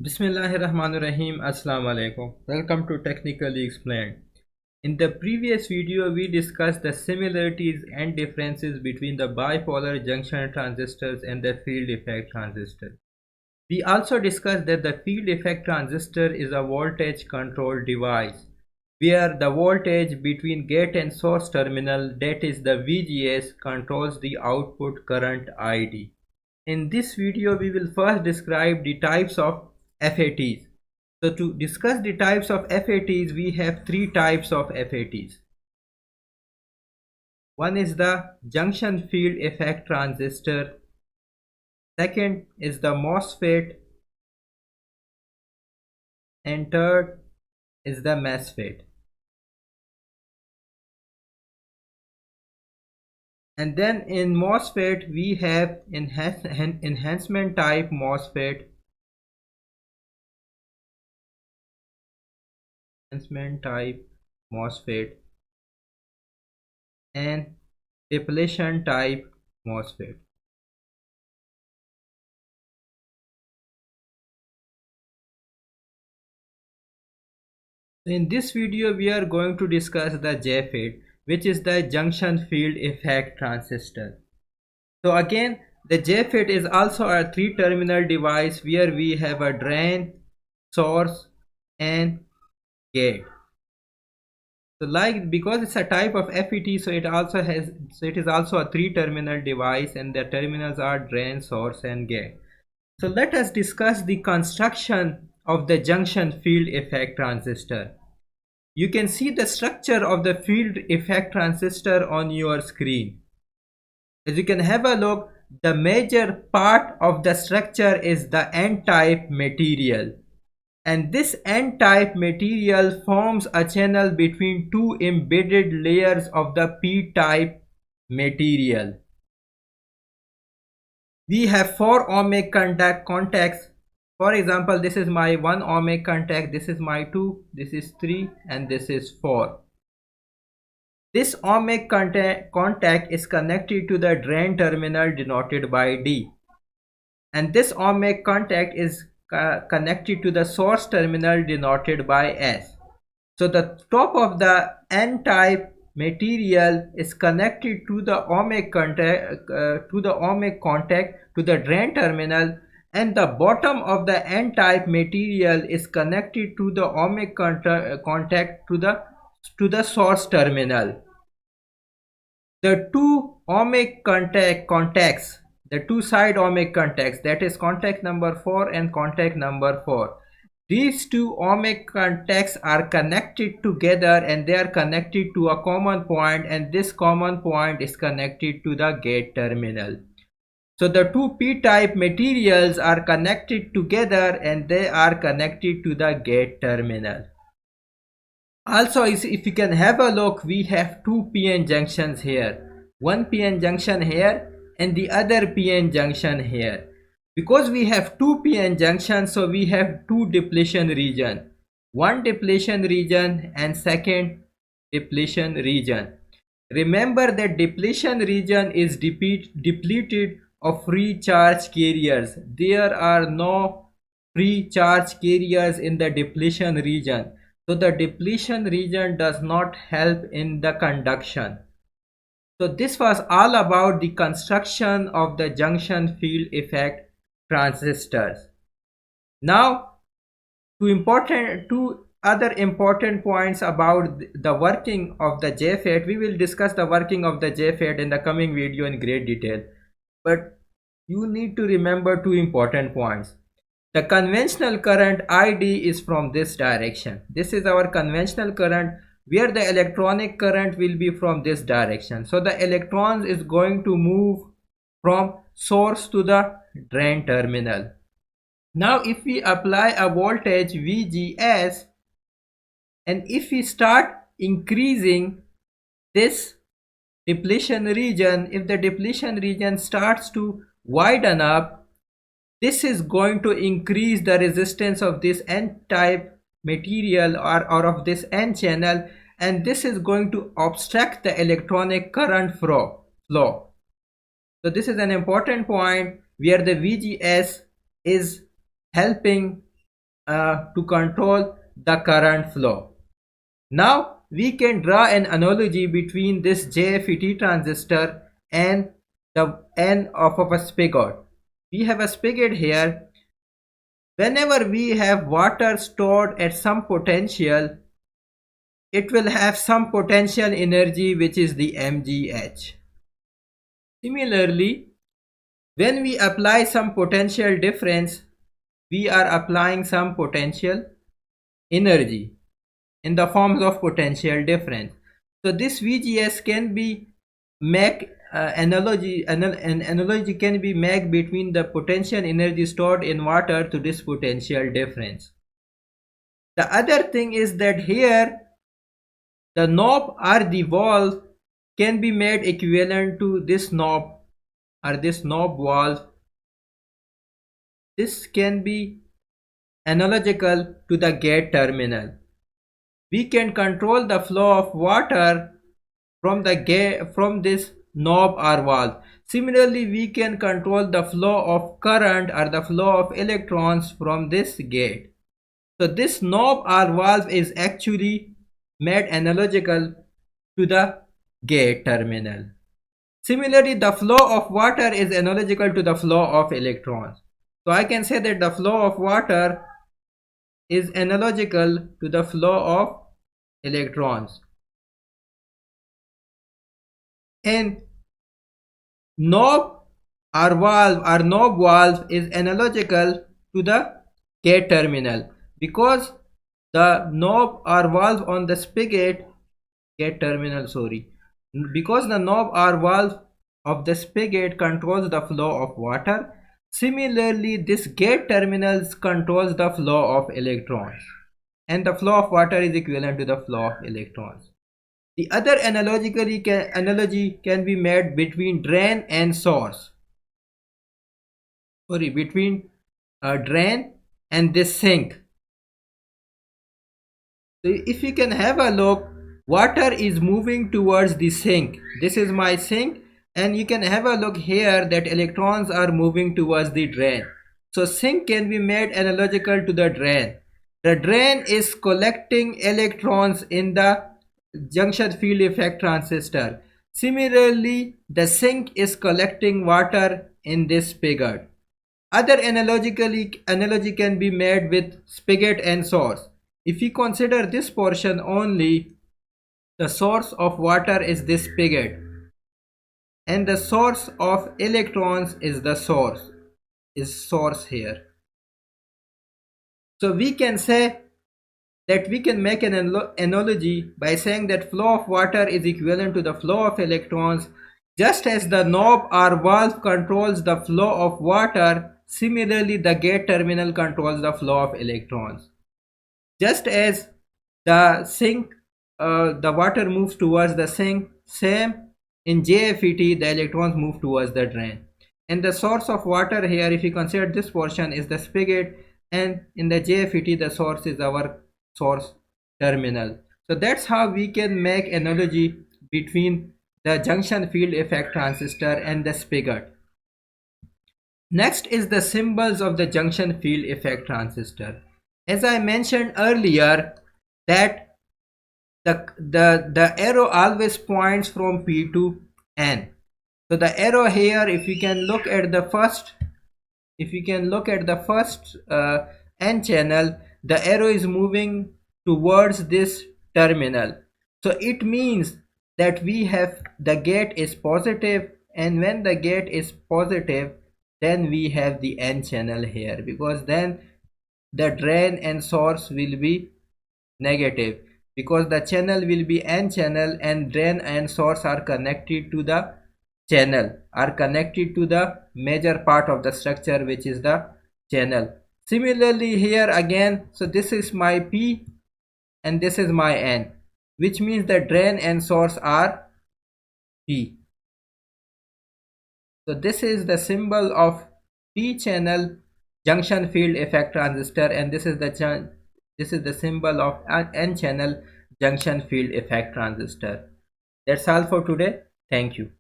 Bismillahirrahmanirrahim. Assalamu alaikum. Welcome to Technically Explained. In the previous video, we discussed the similarities and differences between the bipolar junction transistors and the field effect transistor. We also discussed that the field effect transistor is a voltage controlled device where the voltage between gate and source terminal, that is the VGS, controls the output current ID. In this video, we will first describe the types of FATs. So to discuss the types of FATs, we have three types of FATs. One is the junction field effect transistor. Second is the MOSFET. And third is the MESFET. And then in MOSFET, we have enhancement type MOSFET, and depletion type MOSFET. In this video, we are going to discuss the JFET, which is the junction field effect transistor. So again, the JFET is also a three-terminal device where we have a drain, source, and gate. So because it's a type of FET, so it is also a three-terminal device, and the terminals are drain, source, and gate. So let us discuss the construction of the junction field effect transistor. You can see the structure of the field effect transistor on your screen. As you can have a look, the major part of the structure is the N-type material. And this N-type material forms a channel between two embedded layers of the P-type material. We have 4 ohmic contacts. For example, this is my 1 ohmic contact, this is my 2, this is 3, and this is 4. This ohmic contact is connected to the drain terminal denoted by D. And this ohmic contact is connected to the source terminal denoted by S. So the top of the N-type material is connected to the ohmic contact to the drain terminal, and the bottom of the N-type material is connected to the ohmic contact to the source terminal. The two ohmic contacts, the two side ohmic contacts, that is contact number 4 and contact number 4. These two ohmic contacts are connected together, and they are connected to a common point, and this common point is connected to the gate terminal. So the two p-type materials are connected together, and they are connected to the gate terminal. Also, if you can have a look, we have two p-n junctions here. One p-n junction here and the other p-n junction here. Because we have two p-n junctions, so we have two depletion region. One depletion region and second depletion region. Remember that depletion region is depleted of free charge carriers. There are no free charge carriers in the depletion region. So the depletion region does not help in the conduction. So this was all about the construction of the junction field effect transistors. Now, two other important points about the working of the JFET. We will discuss the working of the JFET in the coming video in great detail. But you need to remember two important points. The conventional current ID is from this direction. This is our conventional current, where the electronic current will be from this direction. So the electrons is going to move from source to the drain terminal. Now if we apply a voltage VGS, and if we start increasing this depletion region, if the depletion region starts to widen up, this is going to increase the resistance of this N-type material or of this N channel, and this is going to obstruct the electronic current flow. So this is an important point where the VGS is helping to control the current flow. Now we can draw an analogy between this JFET transistor and the N of a spigot. We have a spigot here. Whenever we have water stored at some potential, it will have some potential energy, which is the mgh. Similarly, when we apply some potential difference, we are applying some potential energy in the forms of potential difference. So this VGS can be make an analogy can be made between the potential energy stored in water to this potential difference. The other thing is that here the knob or the valve can be made equivalent to this knob or this knob valve. This can be analogical to the gate terminal. We can control the flow of water from the gate, from this knob or valve. Similarly, we can control the flow of current or the flow of electrons from this gate. So this knob or valve is actually made analogical to the gate terminal. Similarly, the flow of water is analogical to the flow of electrons. So I can say that the flow of water is analogical to the flow of electrons. And knob valve is analogical to the gate terminal, because the knob or valve on the spigot because the knob or valve of the spigot controls the flow of water. Similarly, this gate terminals controls the flow of electrons, and the flow of water is equivalent to the flow of electrons. The other analogy can be made between drain and source. Between a drain and this sink. So if you can have a look, water is moving towards the sink. This is my sink, and you can have a look here that electrons are moving towards the drain. So sink can be made analogical to the drain. The drain is collecting electrons in the junction field effect transistor. Similarly, the sink is collecting water in this spigot. Other analogy can be made with spigot and source. If we consider this portion only, the source of water is this spigot, and the source of electrons is the source here. So we can say that we can make an analogy by saying that flow of water is equivalent to the flow of electrons. Just as the knob or valve controls the flow of water, similarly the gate terminal controls the flow of electrons. Just as the sink, the water moves towards the sink, same in JFET the electrons move towards the drain. And the source of water here, if you consider this portion, is the spigot, and in the JFET the source is our source terminal. So that's how we can make analogy between the junction field effect transistor and the spigot. Next is the symbols of the junction field effect transistor. As I mentioned earlier, that the arrow always points from P to N. So the arrow here, if you can look at the first N channel, the arrow is moving towards this terminal. So it means that we have the gate is positive, and when the gate is positive, then we have the N channel here, because then the drain and source will be negative, because the channel will be N channel, and drain and source are connected to the channel, are connected to the major part of the structure, which is the channel. Similarly here again, so this is my P and this is my N, which means the drain and source are P. So this is the symbol of P channel junction field effect transistor, and this is the symbol of N channel junction field effect transistor. That's all for today. Thank you.